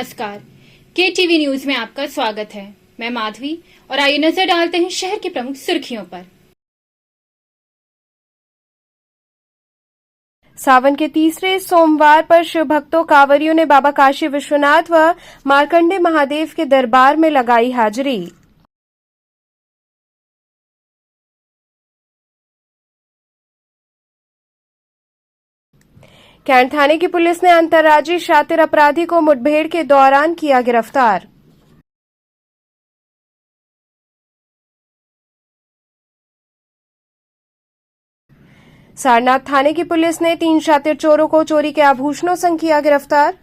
नमस्कार, KTV news में आपका स्वागत है। मैं माधवी और आइए नजर डालते हैं शहर की प्रमुख सुर्खियों पर। सावन के तीसरे सोमवार पर शिव भक्तों कांवरियों ने बाबा काशी विश्वनाथ व मार्कंडे महादेव के दरबार में लगाई हाजिरी। कैंट थाने की पुलिस ने अंतर्राज्यीय शातिर अपराधी को मुठभेड़ के दौरान किया गिरफ्तार। सारनाथ थाने की पुलिस ने 3 शातिर चोरों को चोरी के आभूषणों संग किया गिरफ्तार।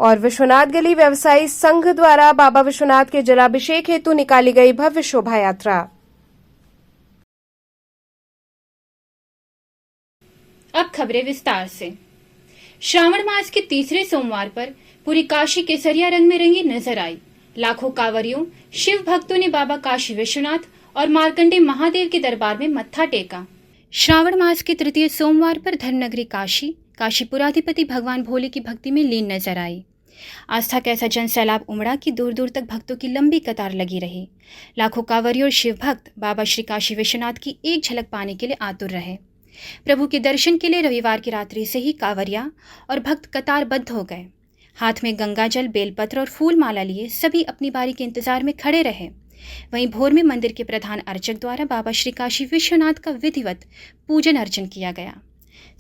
और विश्वनाथ गली व्यवसायी संघ द्वारा बाबा विश्वनाथ के जलाभिषेक हेतु निकाली गई भव्य शोभा यात्रा। अब खबरें विस्तार से। श्रावण मास के तीसरे सोमवार पर पूरी काशी केसरिया रंग में रंगी नजर आई। लाखों कांवरियों, शिव भक्तों ने बाबा काशी विश्वनाथ और मार्कंडे महादेव के दरबार में मत्था टेका। श्रावण मास के तृतीय सोमवार पर धर्मनगरी काशीपुराधिपति भगवान भोले की भक्ति में लीन नजर आई। आस्था का ऐसा जन सैलाब उमड़ा कि दूर दूर तक भक्तों की लंबी कतार लगी रही। लाखों कांवरियों और शिव भक्त बाबा श्री काशी विश्वनाथ की एक झलक पाने के लिए आतुर रहे। प्रभु के दर्शन के लिए रविवार की रात्रि से ही कांवरिया और भक्त कतारबद्ध हो गए। हाथ में गंगाजल, बेलपत्र और फूल माला लिए सभी अपनी बारी के इंतजार में खड़े रहे। वहीं भोर में मंदिर के प्रधान अर्चक द्वारा बाबा श्री काशी विश्वनाथ का विधिवत पूजन अर्चन किया गया।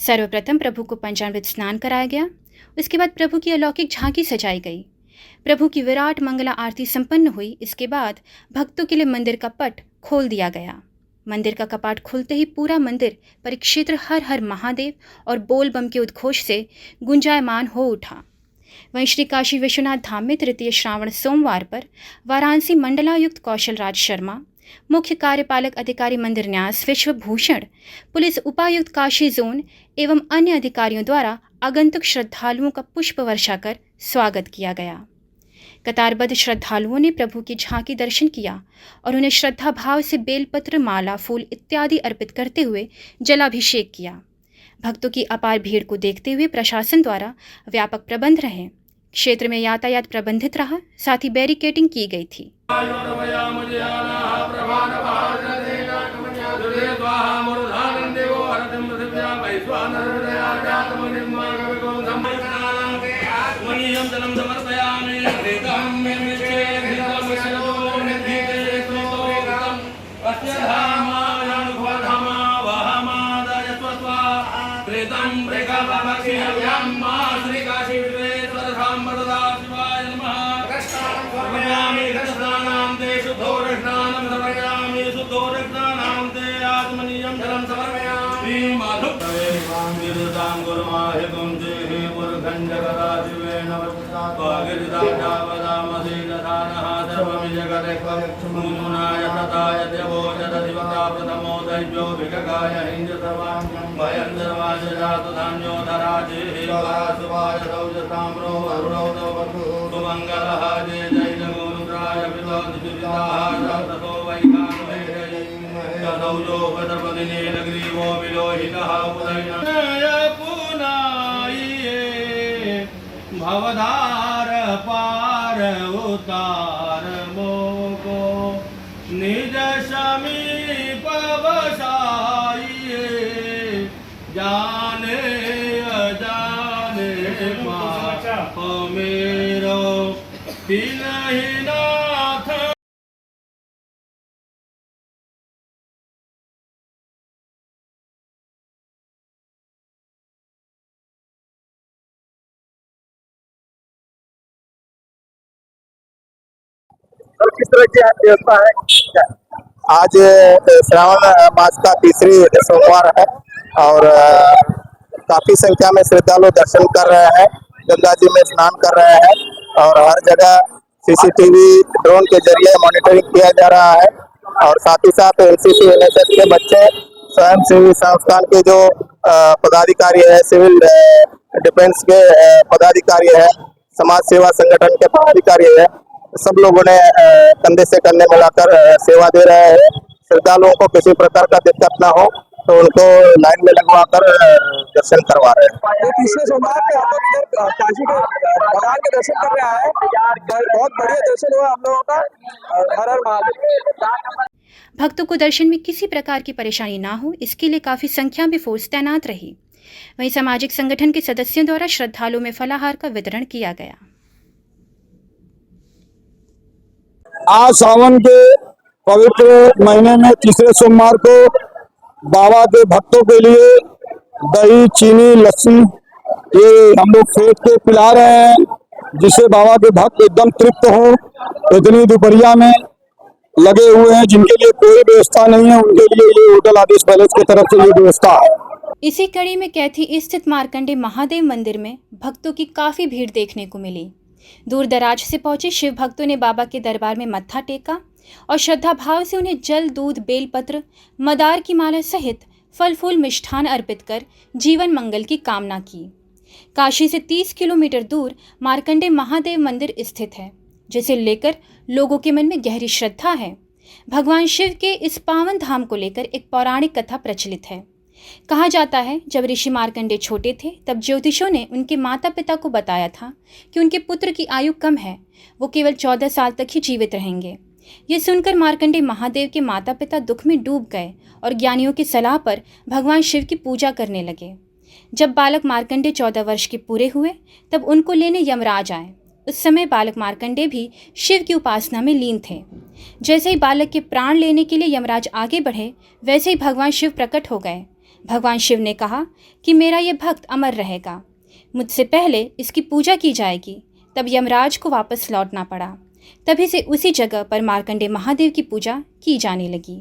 सर्वप्रथम प्रभु को पंचामृत स्नान कराया गया। उसके बाद प्रभु की अलौकिक झांकी सजाई गई। प्रभु की विराट मंगला आरती संपन्न हुई। इसके बाद भक्तों के लिए मंदिर का पट खोल दिया गया। मंदिर का कपाट खुलते ही पूरा मंदिर परिक्षेत्र हर हर महादेव और बोल बम के उद्घोष से गुंजायमान हो उठा। वहीं श्री काशी विश्वनाथ धाम में तृतीय श्रावण सोमवार पर वाराणसी मंडलायुक्त कौशल राज शर्मा, मुख्य कार्यपालक अधिकारी मंदिर न्यास विश्वभूषण, पुलिस उपायुक्त काशी जोन एवं अन्य अधिकारियों द्वारा आगंतुक श्रद्धालुओं का पुष्प वर्षा कर स्वागत किया गया। कतारबद्ध श्रद्धालुओं ने प्रभु की झांकी दर्शन किया और उन्हें श्रद्धा भाव से बेलपत्र, माला, फूल इत्यादि अर्पित करते हुए जलाभिषेक किया। भक्तों की अपार भीड़ को देखते हुए प्रशासन द्वारा व्यापक प्रबंध रहे। क्षेत्र में यातायात प्रबंधित रहा, साथ ही बैरिकेडिंग की गई थी। भवधार पार उतार मोको निज समीप बसाइए, जाने अजाने पाप मेरो तिन्हि नाथ। किस तरह की व्यवस्था है? आज श्रावण मास का तीसरी सोमवार है और काफी संख्या में श्रद्धालु दर्शन कर रहे हैं, गंगा जी में स्नान कर रहे हैं और हर जगह सीसीटीवी ड्रोन के जरिए मॉनिटरिंग किया जा रहा है। और साथ ही साथ एनसीसी एनएसएस के बच्चे, स्वयं सेवी संस्थान के जो पदाधिकारी है, सिविल डिफेंस के पदाधिकारी है, समाज सेवा संगठन के पदाधिकारी है, सब लोगों ने कंधे से कंधे मिलाकर सेवा दे रहे हैं। श्रद्धालुओं को किसी प्रकार का दिक्कत ना हो, तो उनको लाइन में लगवा कर दर्शन करवा रहे हैं। ये तीसरे सोमवार पे हम लोग इधर काशी के भगवान के दर्शन कर रहे हैं। बहुत बढ़िया दर्शन हुआ हम लोगों का। हर हर महादेव। भक्तों को दर्शन में किसी प्रकार की परेशानी ना हो, इसके लिए काफी संख्या में फोर्स तैनात रही। वहीं सामाजिक संगठन के सदस्यों द्वारा श्रद्धालुओं में फलाहार का वितरण किया गया। आज सावन के पवित्र महीने में तीसरे सोमवार को बाबा के भक्तों के लिए दही, चीनी, लस्सी ये हम लोग फेंट के पिला रहे हैं, जिससे बाबा के भक्त एकदम तृप्त हो। इतनी दोपहरिया में लगे हुए हैं, जिनके लिए कोई व्यवस्था नहीं है, उनके लिए ये होटल आदेश पैलेस की तरफ से ये व्यवस्था है। इसी कड़ी में कैथी स्थित मार्कंडे महादेव मंदिर में भक्तों की काफी भीड़ देखने को मिली। दूर दराज से पहुंचे शिव भक्तों ने बाबा के दरबार में मत्था टेका और श्रद्धा भाव से उन्हें जल, दूध, बेलपत्र, मदार की माला सहित फल फूल मिष्ठान अर्पित कर जीवन मंगल की कामना की। काशी से 30 किलोमीटर दूर मार्कंडे महादेव मंदिर स्थित है, जिसे लेकर लोगों के मन में गहरी श्रद्धा है। भगवान शिव के इस पावन धाम को लेकर एक पौराणिक कथा प्रचलित है। कहा जाता है, जब ऋषि मार्कंडे छोटे थे तब ज्योतिषों ने उनके माता पिता को बताया था कि उनके पुत्र की आयु कम है, वो केवल 14 साल तक ही जीवित रहेंगे। ये सुनकर मार्कंडे महादेव के माता पिता दुख में डूब गए और ज्ञानियों की सलाह पर भगवान शिव की पूजा करने लगे। जब बालक मार्कंडे 14 वर्ष के पूरे हुए तब उनको लेने यमराज आए। उस समय बालक मार्कंडे भी शिव की उपासना में लीन थे। जैसे ही बालक के प्राण लेने के लिए यमराज आगे बढ़े, वैसे ही भगवान शिव प्रकट हो गए। भगवान शिव ने कहा कि मेरा यह भक्त अमर रहेगा, मुझसे पहले इसकी पूजा की जाएगी। तब यमराज को वापस लौटना पड़ा। तभी से उसी जगह पर मार्कंडे महादेव की पूजा की जाने लगी।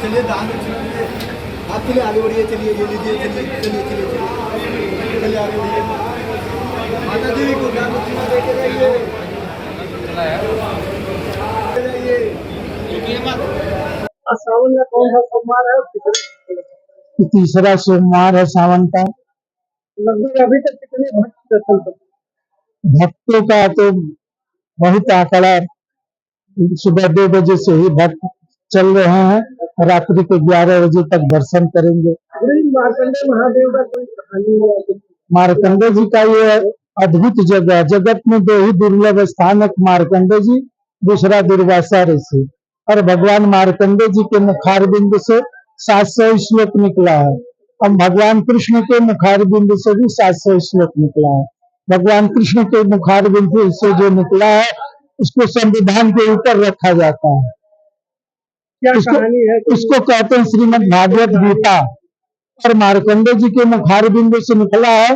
चलिए आप चलिए आगे बढ़िए, चलिए ये लीजिए, चलिए चलिए चलिए चलिए आगे बढ़िए। माता जी को ज्ञान देके जाइए। सावन का कौन सा सोमवार है? तीसरा सोमवार है सावन का। लगभग अभी तक कितने भक्त दर्शन कर? भक्तों का तो बहुत आंकड़ा, सुबह 2 बजे से ही भक्त चल रहे हैं, रात्रि को 11 बजे तक दर्शन करेंगे। मार्कंडे महादेव का कोई कहानी है? मार्कंडे जी का ये अद्भुत जगह, जगत में 2 ही दुर्लभ स्थान, एक मार्कंडे जी, दूसरा दुर्वासा ऋषि। और भगवान मार्कंडे जी के मुखारबिंद से 700 श्लोक निकला है। अब भगवान कृष्ण के मुखारबिंद से भी 700 श्लोक निकला है। भगवान कृष्ण के मुखारबिंद से जो निकला है उसको संविधान के ऊपर रखा जाता है। क्या कहानी है? उसको कहते हैं श्रीमद् भागवत गीता। और मार्कंडे जी के मुखारबिंद से निकला है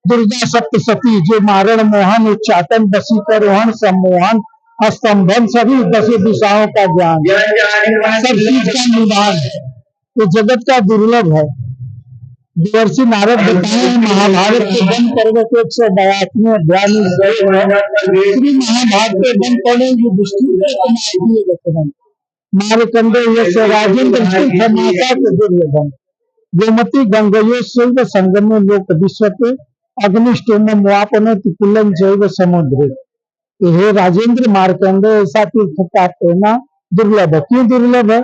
दुर्गा सप्तशती, जो मारण, मोहन, उच्चाटन, वशीकरण, सम्मोहन, स्तंभन, सभी 10 दिशाओं का ज्ञान, सब चीज का निदान है। तो जगत का दुर्लभ है। देवर्षि नारद बताए महाभारत के वन पर्व के 182वें अध्याय में श्री महाभारत के वन पड़े युधिष्ठिर मार्कंडे यश राजेंद्र माता के दुर्लभम गोमती गंगयो शैव संगमे लोक विश्वते अग्निष्टोम वापनति कुलम जैव समुद्र। हे राजेंद्र, मार्कंडे ऐसा तीर्थ का कहना दुर्लभ है। क्यों दुर्लभ है?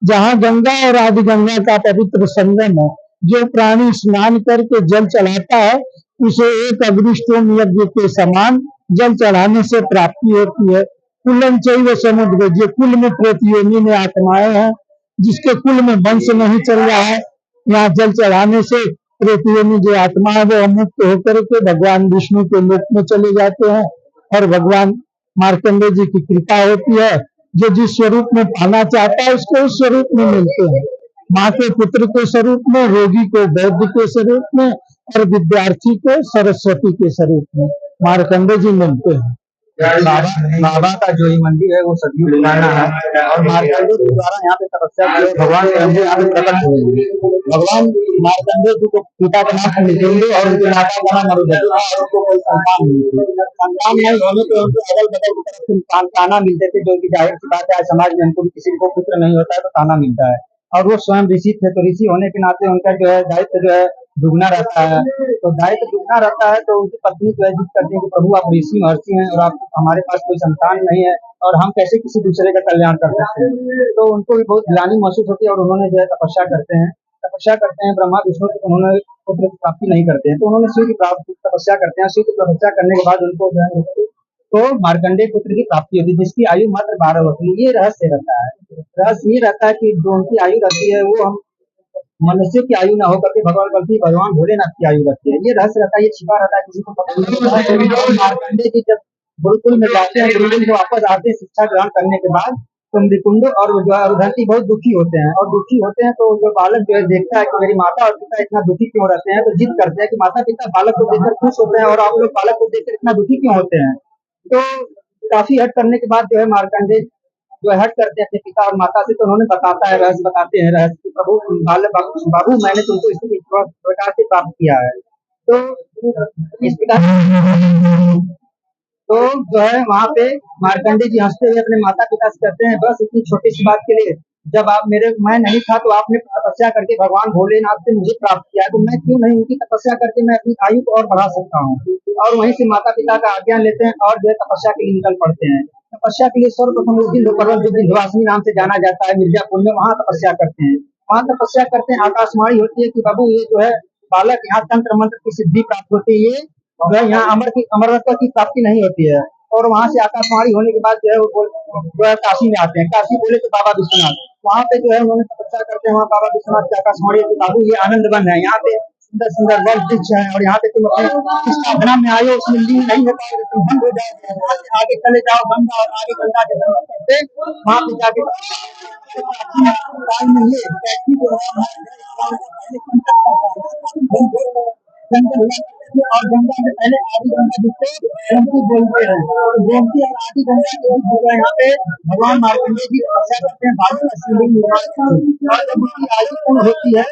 जहाँ गंगा और आदि गंगा का पवित्र संगम है, जो प्राणी स्नान करके जल चढ़ाता है उसे एक अग्निष्टोम यज्ञ के समान जल चढ़ाने से प्राप्ति होती है। कुलम चैव समुद्र, जो कुल में प्रतियोगी में आत्माएं हैं, जिसके कुल में वंश नहीं चल रहा है, यहाँ जल चढ़ाने से प्रतियोगी जो आत्मा है वो मुक्त होकर के भगवान विष्णु के लोक में चले जाते हैं। और भगवान मार्कंडे जी की कृपा होती है, जो जिस स्वरूप में पाना चाहता है उसको उस स्वरूप में मिलते हैं। माँ के पुत्र के स्वरूप में, रोगी को वैद्य के स्वरूप में और विद्यार्थी को सरस्वती के स्वरूप में मार्कंडे जी मिलते हैं। बाबा का जो ये मंदिर है वो सदियों पुराना है और मार्कंडे जी द्वारा यहाँ पे तपस्या किए भगवान स्वयं यहाँ पे प्रकट हुए। भगवान मार्कंडे जी को पिता का नाम मृत्युंजय और उनकी माता का नाम मरुधरा और उनको कोई संतान नहीं थी। संतान नहीं होने पे उनके अगल बगल की तरफ से ताना मिलते थे, जो कि जाहिर सी बात है समाज में हमको किसी को पुत्र नहीं होता है तो ताना मिलता है। और वो स्वयं ऋषि थे, तो ऋषि होने के नाते उनका जो है दायित्व जो है दुगना रहता है। तो दायित्व दुगना रहता है, तो उनकी पत्नी जो है जिद करती है कि प्रभु आप ऋषि महर्षि हैं और आप हमारे पास कोई संतान नहीं है और हम कैसे किसी दूसरे का कल्याण कर सकते हैं। तो उनको भी बहुत ग्लानि महसूस होती है और उन्होंने जो है तपस्या करते हैं ब्रह्मा विष्णु की, उन्होंने पुत्र की प्राप्ति नहीं करते हैं, तो उन्होंने शिव की तपस्या करते हैं। शिव की तपस्या करने के बाद उनको जो है तो मार्कंडेय पुत्र की प्राप्ति होती है, जिसकी आयु मात्र 12 होती है। ये रहस्य रहता है। रहस्य ये रहता है कि जो उनकी आयु रहती है वो हम मनुष्य की आयु ना होकर के भगवान भोलेनाथ की आयु रहती है। ये रहस्य रहता है, ये छिपा रहता है, किसी को पता नहीं होता है। और मार्कंडेय जी जब गुरुकुल में जाते हैं, गुरुकुल से वापस आते हैं शिक्षा ग्रहण करने के बाद, तो मुकुंद और जो है अरुंधति बहुत दुखी होते हैं। और दुखी होते हैं तो जो बालक जो है देखता है कि मेरी माता और पिता इतना दुखी क्यों रहते हैं, तो जिद करते हैं कि माता पिता बालक को देखकर खुश होते हैं और आप लोग बालक को देखकर इतना दुखी क्यों होते हैं। तो काफी हट करने के बाद जो है मार्कंडेय जो हट करते हैं अपने पिता और माता से, तो उन्होंने रहस्य बताते हैं रहस्य कि प्रभु बाबू मैंने तुमको इस प्रकार से प्राप्त किया है। तो इस प्रकार तो जो है वहाँ पे मार्कंडेय जी हंसते हुए अपने माता पिता से कहते हैं, बस इतनी छोटी सी बात के लिए जब मैं नहीं था तो आपने तपस्या करके भगवान भोलेनाथ से मुझे प्राप्त किया है, तो मैं क्यों नहीं उनकी तपस्या करके मैं अपनी आयु को और बढ़ा सकता हूँ। और वहीं से माता पिता का आज्ञा लेते हैं और जो है तपस्या के लिए निकल पड़ते हैं। तपस्या के लिए सर्वप्रथम विंध्य पर्वत जो विंध्यवासिनी नाम से जाना जाता है मिर्जापुर में, वहाँ तपस्या करते हैं। वहाँ तपस्या करते हैं, आकाशवाणी होती है कि बाबू ये जो है बालक यहाँ तंत्र मंत्र की सिद्धि प्राप्त होती है, ये यहाँ अमरत्व की प्राप्ति नहीं होती है। और वहाँ से आकाशवाणी होने के बाद जो है वो काशी में आते हैं। काशी बोले तो बाबा विश्वनाथ, वहाँ पे जो है उन्होंने तपस्या करते हैं। वहाँ बाबा विश्वनाथ की आकाशवाणी है, बाबू ये आनंद वन है, यहाँ पे सुंदर सुंदर वन वृक्ष है और यहाँ पे तुम अपने साधना में आए हो, उसमें लीन नहीं हो पाओगे, तुम बंद हो जाओगे। वहाँ से आगे चले जाओ गंगा और आगे गंगा के दर्शन करते वहाँ पे जाके और गंगा से पहले आदि गंगा जिससे गोमती बोलते हैं, तो गोमती और आदि गंगा के बीच जो है यहाँ पे भगवान मार्कंडेय जी तपस्या करते हैं, बालक का शिवलिंग निर्माण करते हैं। और जब उनकी आयु पूर्ण होती है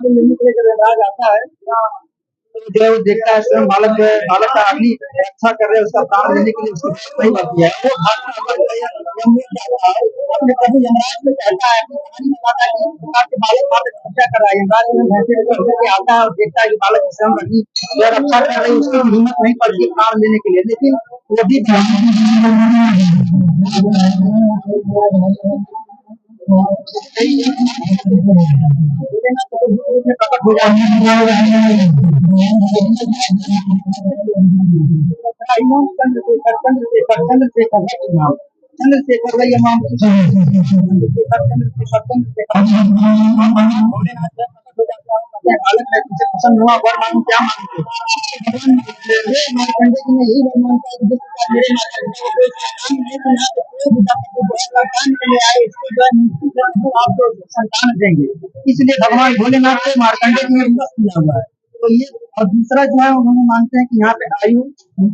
लेने के लिए जब यमराज आता है तो जो है वो देखता है स्वयं बालक जो है बालक का अग्नि रक्षा कर रहे हैं, उसका प्राण लेने के लिए उसकी नहीं बनती है। वो भागता हुआ अपने प्रभु यमराज में कहता है, कहानी बताता है कि प्रकार के बालक वहाँ पे तपस्या कर रहा है। यमराज में भैंसे होकर आता है और देखता है कि बालक की स्वयं अग्नि जो रक्षा कर रही है, उसकी हिम्मत नहीं पड़ती प्राण लेने के लिए, लेकिन वो भी प्रकट हो जाते हैं। चंद्रशेखर वही नाम बालक है, तुमसे प्रसन्न हुआ, वर मांगो क्या मांगते मार्कंडेय जी ने यही वर मांगता है कि जिस प्रकार मेरे आपको संतान देंगे, इसलिए भगवान भोलेनाथ को मार्कंडेय जी ने किया हुआ है। तो ये और दूसरा जो है उन्होंने मानते हैं कि यहाँ पे आयु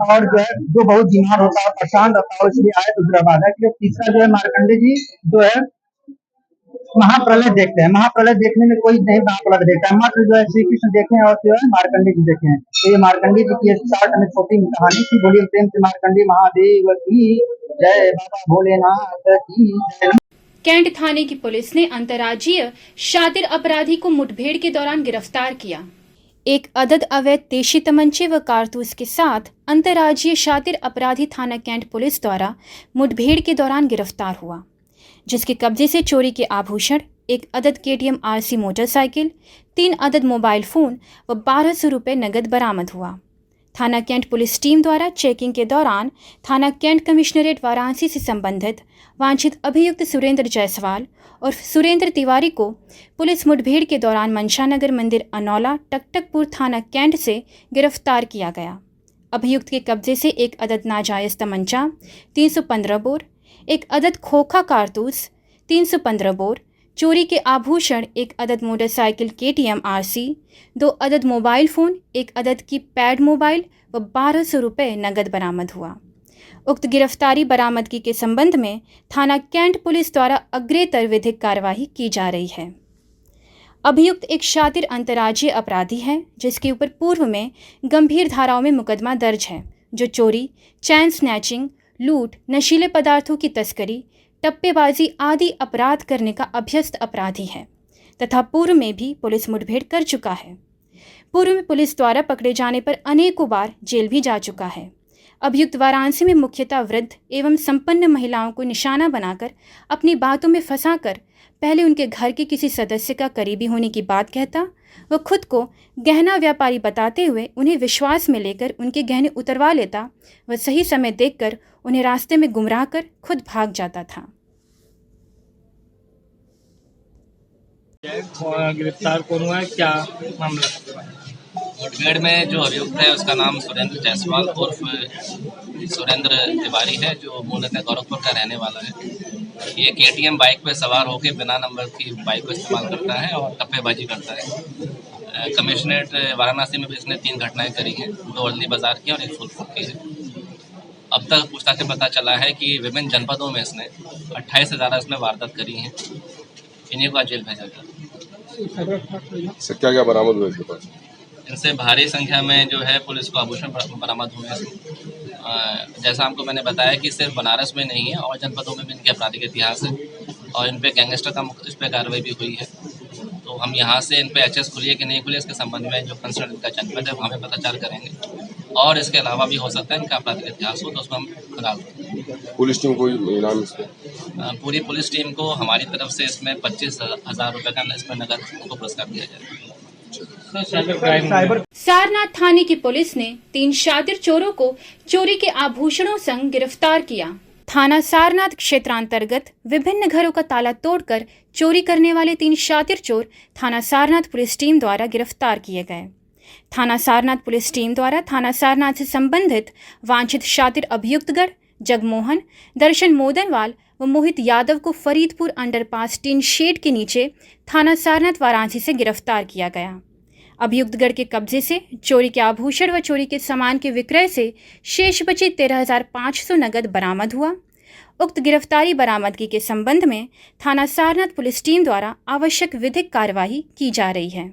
और जो है जो बहुत बीमार होता है परेशान रहता है इसलिए आए दूसरा बात है कि तीसरा जो है मार्कंडेय जी जो है महाप्रलय देखते हैं। महाप्रलय देखने में कोई नहीं महाप्रलय देखता है, मात्र जो है श्री कृष्ण देखे और जो है मार्कंडेय जी देखे हैं। तो ये मार्कंडेय जी की शार्ट में छोटी कहानी थी। बोलिए प्रेम से मार्कंडेय महादेव की जय, बाबा भोलेनाथ की जय। कैंट थाने की पुलिस ने अंतर्राज्यीय शातिर अपराधी को मुठभेड़ के दौरान गिरफ्तार किया। एक अदद अवैध देशी तमंचे व कारतूस के साथ अंतर्राज्यीय शातिर अपराधी थाना कैंट पुलिस द्वारा मुठभेड़ के दौरान गिरफ्तार हुआ, जिसके कब्जे से चोरी के आभूषण, एक अदद KTM RC मोटरसाइकिल, 3 अदद मोबाइल फ़ोन व 1200 रुपये नकद बरामद हुआ। थाना कैंट पुलिस टीम द्वारा चेकिंग के दौरान थाना कैंट कमिश्नरेट वाराणसी से संबंधित वांछित अभियुक्त सुरेंद्र जायसवाल और सुरेंद्र तिवारी को पुलिस मुठभेड़ के दौरान मनशानगर मंदिर अनौला टकटकपुर थाना कैंट से गिरफ्तार किया गया। अभियुक्त के कब्जे से एक अदद नाजायज़ तमंचा, 315 बोर, एक अदद खोखा कारतूस, 315 बोर, चोरी के आभूषण, एक अदद मोटरसाइकिल KTM RC, 2 अदद मोबाइल फ़ोन, एक अदद की पैड मोबाइल व 1200 रुपये नकद बरामद हुआ। उक्त गिरफ्तारी बरामदगी के संबंध में थाना कैंट पुलिस द्वारा अग्रेतर विधिक कार्यवाही की जा रही है। अभियुक्त एक शातिर अंतर्राज्यीय अपराधी है जिसके ऊपर पूर्व में गंभीर धाराओं में मुकदमा दर्ज है, जो चोरी, चैन स्नैचिंग, लूट, नशीले पदार्थों की तस्करी, टप्पेबाजी आदि अपराध करने का अभ्यस्त अपराधी है तथा पूर्व में भी पुलिस मुठभेड़ कर चुका है। पूर्व में पुलिस द्वारा पकड़े जाने पर अनेकों बार जेल भी जा चुका है। अभियुक्त वाराणसी में मुख्यतः वृद्ध एवं संपन्न महिलाओं को निशाना बनाकर अपनी बातों में फंसाकर पहले उनके घर के किसी सदस्य का करीबी होने की बात कहता व खुद को गहना व्यापारी बताते हुए उन्हें विश्वास में लेकर उनके गहने उतरवा लेता व सही समय देखकर उन्हें रास्ते में गुमराह कर खुद भाग जाता था। गिरफ्तार कौन हुआ है, क्या मामला? मुठभेड़ में जो अभियुक्त है उसका नाम सुरेंद्र जायसवाल उर्फ सुरेंद्र तिवारी है, जो मूलतः गोरखपुर का रहने वाला है। ये KTM बाइक पे सवार होकर बिना नंबर की बाइक को इस्तेमाल करता है और टप्पेबाजी करता है। कमिश्नरेट वाराणसी में भी इसने 3 घटनाएं करी हैं, 2 अदली बाजार की और 1 फूलपुर की है। अब तक पूछताछ से पता चला है कि विभिन्न जनपदों में इसने 28 से ज़्यादा इसमें वारदात करी हैं। इन्हीं को आज जेल भेजा गया। क्या क्या बरामद हुआ इसके पास? इनसे भारी संख्या में जो है पुलिस को आभूषण बरामद हुए हैं। जैसा हमको मैंने बताया कि सिर्फ बनारस में नहीं है और जनपदों में भी इनके आपराधिक इतिहास है और इन पे गैंगस्टर का इस पर कार्रवाई भी हुई है। तो हम यहाँ से इन पे HS खुली है कि नहीं खुली इसके संबंध में जो कंसर्न इनका जनपद है वहाँ पे पताचार करेंगे और इसके अलावा भी हो सकता है इनका आपराधिक इतिहास हो तो उसमें हम खराब हों। पुलिस टीम को इनाम इसमें? पूरी पुलिस टीम को हमारी तरफ से इसमें 25,000 रुपये का इसमें नगद को पुरस्कार दिया जाएगा। सारनाथ थाने की पुलिस ने 3 शातिर चोरों को चोरी के आभूषणों संग गिरफ्तार किया। थाना सारनाथ क्षेत्रांतर्गत विभिन्न घरों का ताला तोड़कर चोरी करने वाले 3 शातिर चोर थाना सारनाथ पुलिस टीम द्वारा गिरफ्तार किए गए। थाना सारनाथ पुलिस टीम द्वारा थाना सारनाथ से संबंधित वांछित शातिर अभियुक्तगढ़ जगमोहन, दर्शन मोदनवाल व मोहित यादव को फरीदपुर अंडरपास टीन शेड के नीचे थाना सारनाथ वाराणसी से गिरफ्तार किया गया। अभियुक्तगढ़ के कब्जे से चोरी के आभूषण व चोरी के सामान के विक्रय से शेष बचे 13,500 नगद बरामद हुआ। उक्त गिरफ्तारी बरामदगी के संबंध में थाना सारनाथ पुलिस टीम द्वारा आवश्यक विधिक कार्यवाही की जा रही है।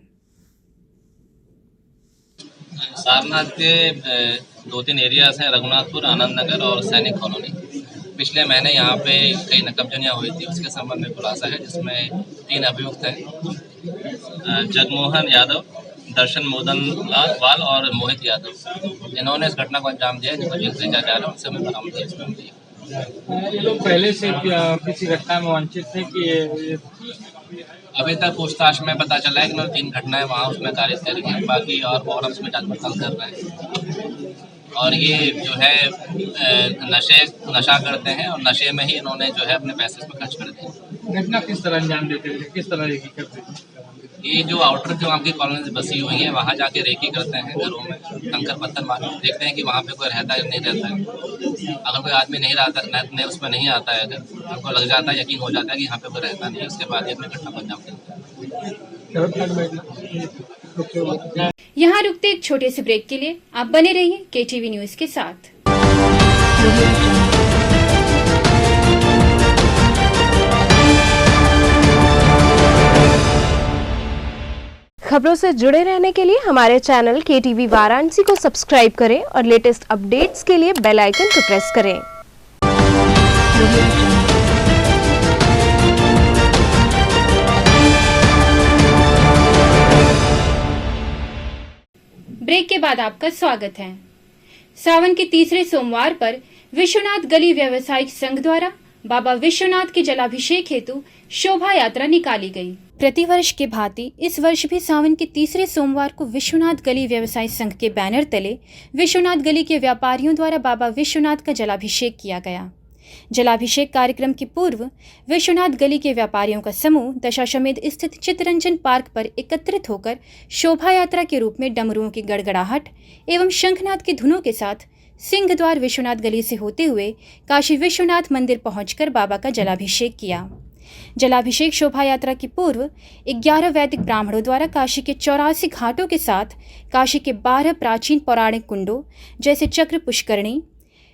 सारनाथ के 2-3 एरियाज हैं, रघुनाथपुर, आनंद नगर और सैनिक कॉलोनी। पिछले महीने यहाँ पे कई नकबजनियाँ हुई थी, उसके संबंध में खुलासा है जिसमें 3 अभियुक्त हैं, जगमोहन यादव, दर्शन मोदनवाल और मोहित यादव। इन्होंने इस घटना को अंजाम दिया जिनको जेल भेजा जा रहा है, उनसे हमें बरामद ये लोग पहले से किसी घटना में वांछित थे कि? अभी तक पूछताछ में पता चला है कि उन्होंने 3 घटनाएं वहाँ उसमें कारित करी हैं, बाकी और फॉरम्स में जांच पड़ताल कर रहे हैं। और ये जो है नशा करते हैं और नशे में ही इन्होंने जो है अपने पैसे इसमें खर्च कर दिए। घटना किस तरह अंजाम देते थे, किस तरह रेकी करते थे? ये जो आउटर जो आपकी कॉलोनी बसी हुई है वहाँ जाके रेकी करते हैं, घरों में कंकर पत्थर मार देखते हैं कि वहाँ पे कोई रहता है नहीं रहता है। अगर कोई आदमी नहीं रहता उसमें नहीं आता है, अगर हमको लग जाता है, यकीन हो जाता है कि यहाँ पे कोई रहता नहीं है, उसके बाद ये अपनी घटना को अंजाम देते हैं। यहाँ रुकते एक छोटे से ब्रेक के लिए आप बने रहिए KTV न्यूज के साथ। खबरों से जुड़े रहने के लिए हमारे चैनल KTV वाराणसी को सब्सक्राइब करें और लेटेस्ट अपडेट्स के लिए बेल आइकन को प्रेस करें। ब्रेक के बाद आपका स्वागत है। सावन के तीसरे सोमवार पर विश्वनाथ गली व्यवसायिक संघ द्वारा बाबा विश्वनाथ के जलाभिषेक हेतु शोभा यात्रा निकाली गई। प्रतिवर्ष के भांति इस वर्ष भी सावन के तीसरे सोमवार को विश्वनाथ गली व्यवसायी संघ के बैनर तले विश्वनाथ गली के व्यापारियों द्वारा बाबा विश्वनाथ का जलाभिषेक किया गया। जलाभिषेक कार्यक्रम के पूर्व विश्वनाथ गली के व्यापारियों का समूह दशाश्वमेध स्थित चित्तरंजन पार्क पर एकत्रित होकर शोभा यात्रा के रूप में डमरुओं की गड़गड़ाहट एवं शंखनाद की धुनों के साथ सिंह द्वार विश्वनाथ गली से होते हुए काशी विश्वनाथ मंदिर पहुंचकर बाबा का जलाभिषेक किया। जलाभिषेक शोभा यात्रा के पूर्व 11 वैदिक ब्राह्मणों द्वारा काशी के 84 घाटों के साथ काशी के 12 प्राचीन पौराणिक कुंडों जैसे चक्र पुष्करणी,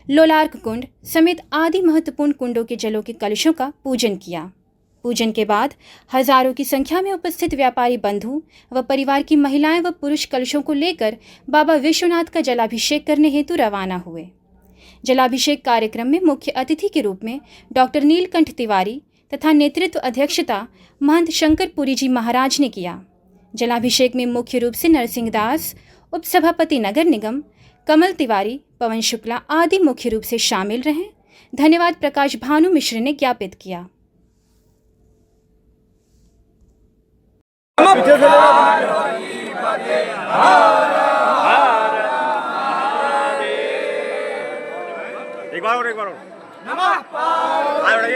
लोलार्क कुंड समेत आदि महत्वपूर्ण कुंडों के जलों के कलशों का पूजन किया। पूजन के बाद हजारों की संख्या में उपस्थित व्यापारी बंधु व परिवार की महिलाएं व पुरुष कलशों को लेकर बाबा विश्वनाथ का जलाभिषेक करने हेतु रवाना हुए। जलाभिषेक कार्यक्रम में मुख्य अतिथि के रूप में डॉक्टर नीलकंठ तिवारी तथा नेतृत्व अध्यक्षता महंत शंकरपुरी जी महाराज ने किया। जलाभिषेक में मुख्य रूप से नरसिंह दास, उपसभापति नगर निगम, कमल तिवारी, पवन शुक्ला आदि मुख्य रूप से शामिल रहे। धन्यवाद प्रकाश भानु मिश्र ने ज्ञापित किया। एक बार और नमः पार्वती।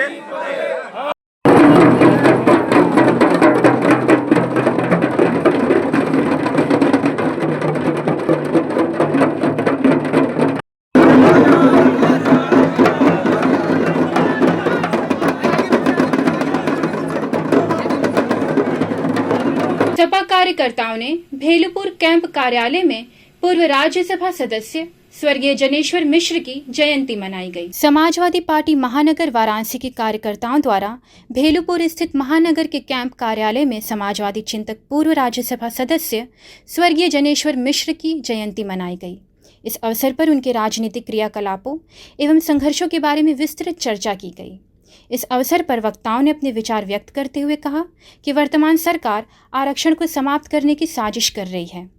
सपा कार्यकर्ताओं ने भेलुपुर कैंप कार्यालय में पूर्व राज्यसभा सदस्य स्वर्गीय जनेश्वर मिश्र की जयंती मनाई गई। समाजवादी पार्टी महानगर वाराणसी के कार्यकर्ताओं द्वारा भेलुपुर स्थित महानगर के कैंप कार्यालय में समाजवादी चिंतक पूर्व राज्यसभा सदस्य स्वर्गीय जनेश्वर मिश्र की जयंती मनाई गई। इस अवसर पर उनके राजनीतिक क्रियाकलापों एवं संघर्षों के बारे में विस्तृत चर्चा की गई। इस अवसर पर वक्ताओं ने अपने विचार व्यक्त करते हुए कहा कि वर्तमान सरकार आरक्षण को समाप्त करने की साजिश कर रही है।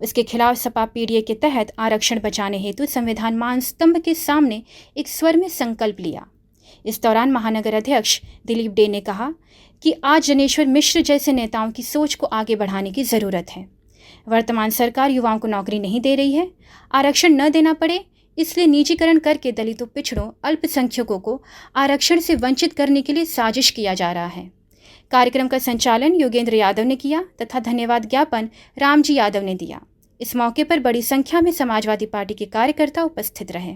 उसके खिलाफ सपा पीडीए के तहत आरक्षण बचाने हेतु संविधान मान स्तंभ के सामने एक स्वर में संकल्प लिया। इस दौरान महानगर अध्यक्ष दिलीप डे ने कहा कि आज जनेश्वर मिश्र जैसे नेताओं की सोच को आगे बढ़ाने की ज़रूरत है। वर्तमान सरकार युवाओं को नौकरी नहीं दे रही है। आरक्षण न देना पड़े इसलिए निजीकरण करके दलितों, पिछड़ों, अल्पसंख्यकों को आरक्षण से वंचित करने के लिए साजिश किया जा रहा है। कार्यक्रम का संचालन योगेंद्र यादव ने किया तथा धन्यवाद ज्ञापन रामजी यादव ने दिया। इस मौके पर बड़ी संख्या में समाजवादी पार्टी के कार्यकर्ता उपस्थित रहे।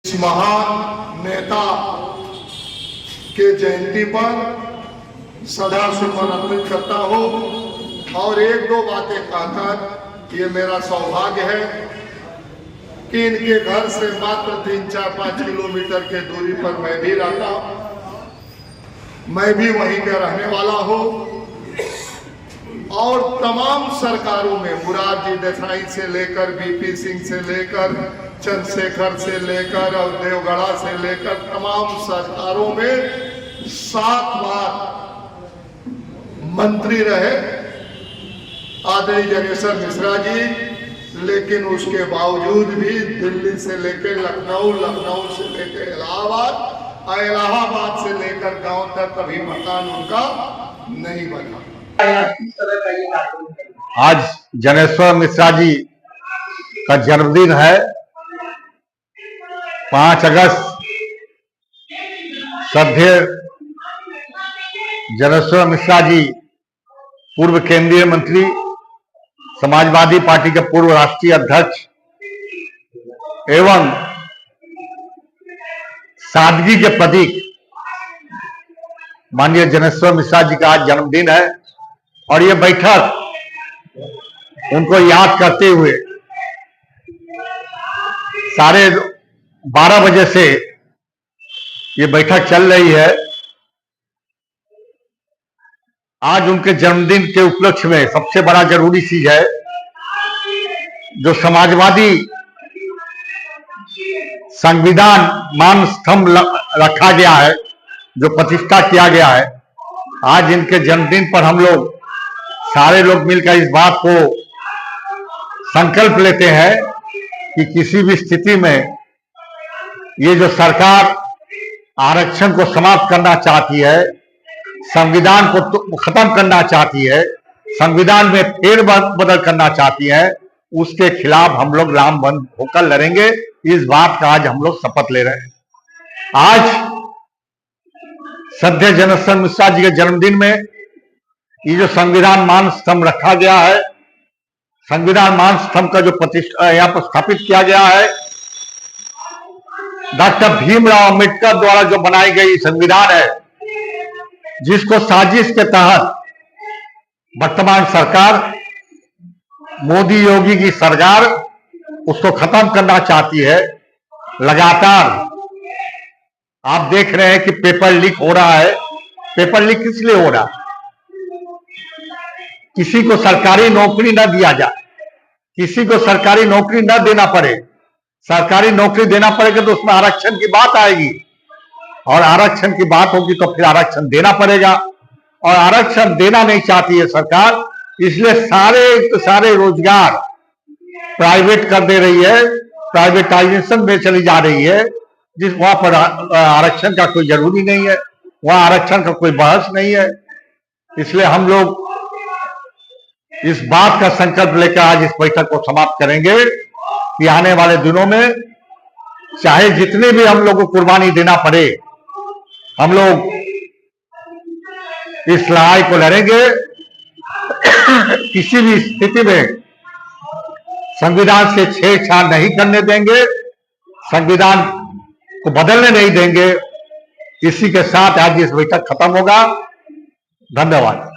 इस महान नेता के जयंती पर सदा सुमन अर्पित करता हूँ और एक दो बातें कहकर ये मेरा सौभाग्य है कि इनके घर से मात्र 3-4-5 किलोमीटर के दूरी पर मैं भी रहता हूँ। मैं भी वहीं का रहने वाला हूँ और तमाम सरकारों में मुरारजी देसाई से लेकर बीपी सिंह से लेकर चंद्रशेखर से लेकर और देवगढ़ा से लेकर तमाम सरकारों में 7 बार मंत्री रहे आदरणीय जनेश्वर मिश्रा जी, लेकिन उसके बावजूद भी दिल्ली से लेकर लखनऊ, लखनऊ से लेकर इलाहाबाद और इलाहाबाद से लेकर गांव तक कभी मकान उनका नहीं बना। आज जनेश्वर मिश्रा जी का जन्मदिन है 5 अगस्त। श्रद्धेय जनेश्वर मिश्रा जी पूर्व केंद्रीय मंत्री, समाजवादी पार्टी के पूर्व राष्ट्रीय अध्यक्ष एवं सादगी के प्रतीक माननीय जनेश्वर मिश्रा जी का आज जन्मदिन है और ये बैठक उनको याद करते हुए 12:30 बजे से ये बैठक चल रही है। आज उनके जन्मदिन के उपलक्ष्य में सबसे बड़ा जरूरी चीज है जो समाजवादी संविधान मान स्तंभ रखा गया है, जो प्रतिष्ठा किया गया है। आज इनके जन्मदिन पर हम लोग सारे लोग मिलकर इस बात को संकल्प लेते हैं कि किसी भी स्थिति में ये जो सरकार आरक्षण को समाप्त करना चाहती है, संविधान को खत्म करना चाहती है, संविधान में फेरबदल करना चाहती है, उसके खिलाफ हम लोग लामबंद होकर लड़ेंगे। इस बात का आज हम लोग शपथ ले रहे हैं। आज श्रद्धेय जनेश्वर मिश्रा जी के जन्मदिन में ये जो संविधान मान स्तंभ रखा गया है, संविधान मान स्तंभ का जो प्रतिष्ठा यहाँ पर स्थापित किया गया है, डॉक्टर भीमराव अंबेडकर द्वारा जो बनाई गई संविधान है, जिसको साजिश के तहत वर्तमान सरकार, मोदी योगी की सरकार उसको खत्म करना चाहती है। लगातार आप देख रहे हैं कि पेपर लीक हो रहा है। पेपर लीक किस लिए हो रहा है? किसी को सरकारी नौकरी न दिया जाए, किसी को सरकारी नौकरी न देना पड़े। सरकारी नौकरी देना पड़ेगा तो उसमें आरक्षण की बात आएगी, और आरक्षण की बात होगी तो फिर आरक्षण देना पड़ेगा, और आरक्षण देना नहीं चाहती है सरकार, इसलिए सारे रोजगार प्राइवेट कर दे रही है, प्राइवेटाइजेशन में चली जा रही है, जिस वहां पर आरक्षण का कोई जरूरी नहीं है, वहां आरक्षण का कोई बहस नहीं है। इसलिए हम लोग इस बात का संकल्प लेकर आज इस बैठक को समाप्त करेंगे कि आने वाले दिनों में चाहे जितने भी हम लोग को कुर्बानी देना पड़े, हम लोग इस लड़ाई को लड़ेंगे। किसी भी स्थिति में संविधान से छेड़छाड़ नहीं करने देंगे, संविधान को बदलने नहीं देंगे। इसी के साथ आज इस बैठक खत्म होगा। धन्यवाद।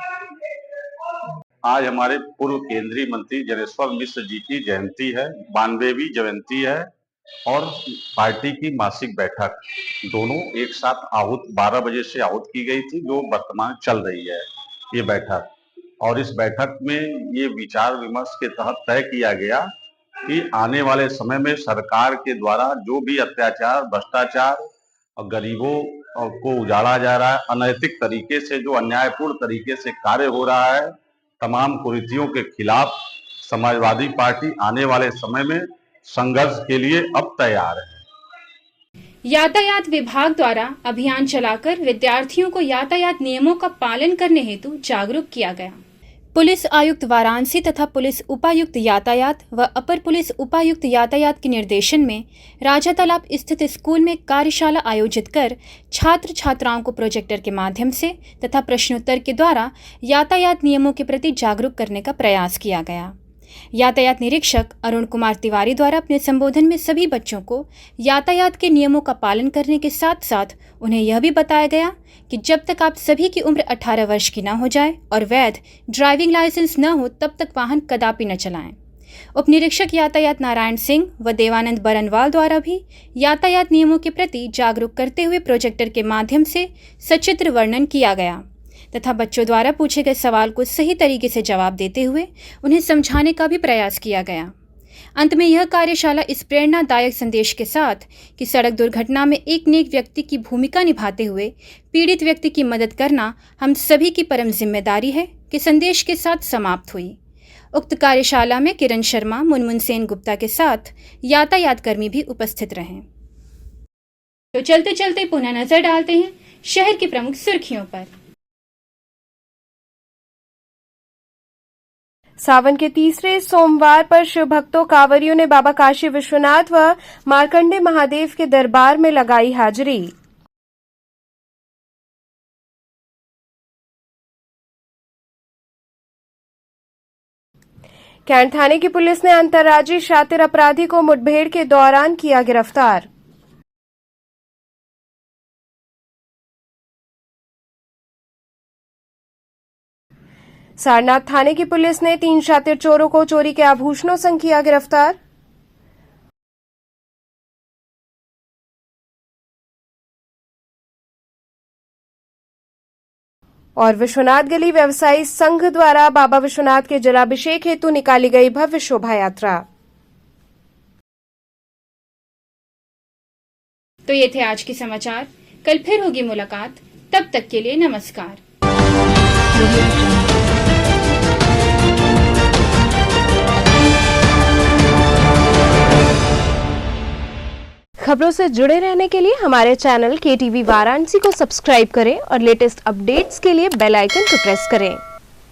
आज हमारे पूर्व केंद्रीय मंत्री जनेश्वर मिश्र जी की जयंती है, 92वीं जयंती है, और पार्टी की मासिक बैठक दोनों एक साथ आहूत 12 बजे से आहूत की गई थी, जो वर्तमान चल रही है ये बैठक। और इस बैठक में ये विचार विमर्श के तहत तय किया गया कि आने वाले समय में सरकार के द्वारा जो भी अत्याचार, भ्रष्टाचार और गरीबों को उजाड़ा जा रहा है, अनैतिक तरीके से जो अन्यायपूर्ण तरीके से कार्य हो रहा है, तमाम कुरीतियों के खिलाफ समाजवादी पार्टी आने वाले समय में संघर्ष के लिए अब तैयार है। यातायात विभाग द्वारा अभियान चलाकर विद्यार्थियों को यातायात नियमों का पालन करने हेतु जागरूक किया गया। पुलिस आयुक्त वाराणसी तथा पुलिस उपायुक्त यातायात व अपर पुलिस उपायुक्त यातायात के निर्देशन में राजा तालाब स्थित स्कूल में कार्यशाला आयोजित कर छात्र छात्राओं को प्रोजेक्टर के माध्यम से तथा प्रश्नोत्तर के द्वारा यातायात नियमों के प्रति जागरूक करने का प्रयास किया गया। यातायात निरीक्षक अरुण कुमार तिवारी द्वारा अपने संबोधन में सभी बच्चों को यातायात के नियमों का पालन करने के साथ साथ उन्हें यह भी बताया गया कि जब तक आप सभी की उम्र 18 वर्ष की न हो जाए और वैध ड्राइविंग लाइसेंस न हो तब तक वाहन कदापि न चलाएं। उप निरीक्षक यातायात नारायण सिंह व देवानंद बरनवाल द्वारा भी यातायात नियमों के प्रति जागरूक करते हुए प्रोजेक्टर के माध्यम से सचित्र वर्णन किया गया तथा बच्चों द्वारा पूछे गए सवाल को सही तरीके से जवाब देते हुए उन्हें समझाने का भी प्रयास किया गया। अंत में यह कार्यशाला इस प्रेरणादायक संदेश के साथ कि सड़क दुर्घटना में एक नेक व्यक्ति की भूमिका निभाते हुए पीड़ित व्यक्ति की मदद करना हम सभी की परम जिम्मेदारी है के संदेश के साथ समाप्त हुई। उक्त कार्यशाला में किरण शर्मा, मुनमुन सेन गुप्ता के साथ यातायात कर्मी भी उपस्थित रहे। तो चलते चलते पुनः नजर डालते हैं शहर की प्रमुख सुर्खियों पर। सावन के तीसरे सोमवार पर शिव भक्तों कांवरियों ने बाबा काशी विश्वनाथ व मार्कंडे महादेव के दरबार में लगाई हाजिरी। कैंट थाने की पुलिस ने अंतर्राज्यीय शातिर अपराधी को मुठभेड़ के दौरान किया गिरफ्तार। सारनाथ थाने की पुलिस ने 3 शातिर चोरों को चोरी के आभूषणों संग किया गिरफ्तार। और विश्वनाथ गली व्यवसायी संघ द्वारा बाबा विश्वनाथ के जलाभिषेक हेतु निकाली गई भव्य शोभा यात्रा। तो ये थे आज के समाचार। कल फिर होगी मुलाकात, तब तक के लिए नमस्कार। खबरों से जुड़े रहने के लिए हमारे चैनल KTV वाराणसी को सब्सक्राइब करें और लेटेस्ट अपडेट्स के लिए बेल आइकन को प्रेस करें।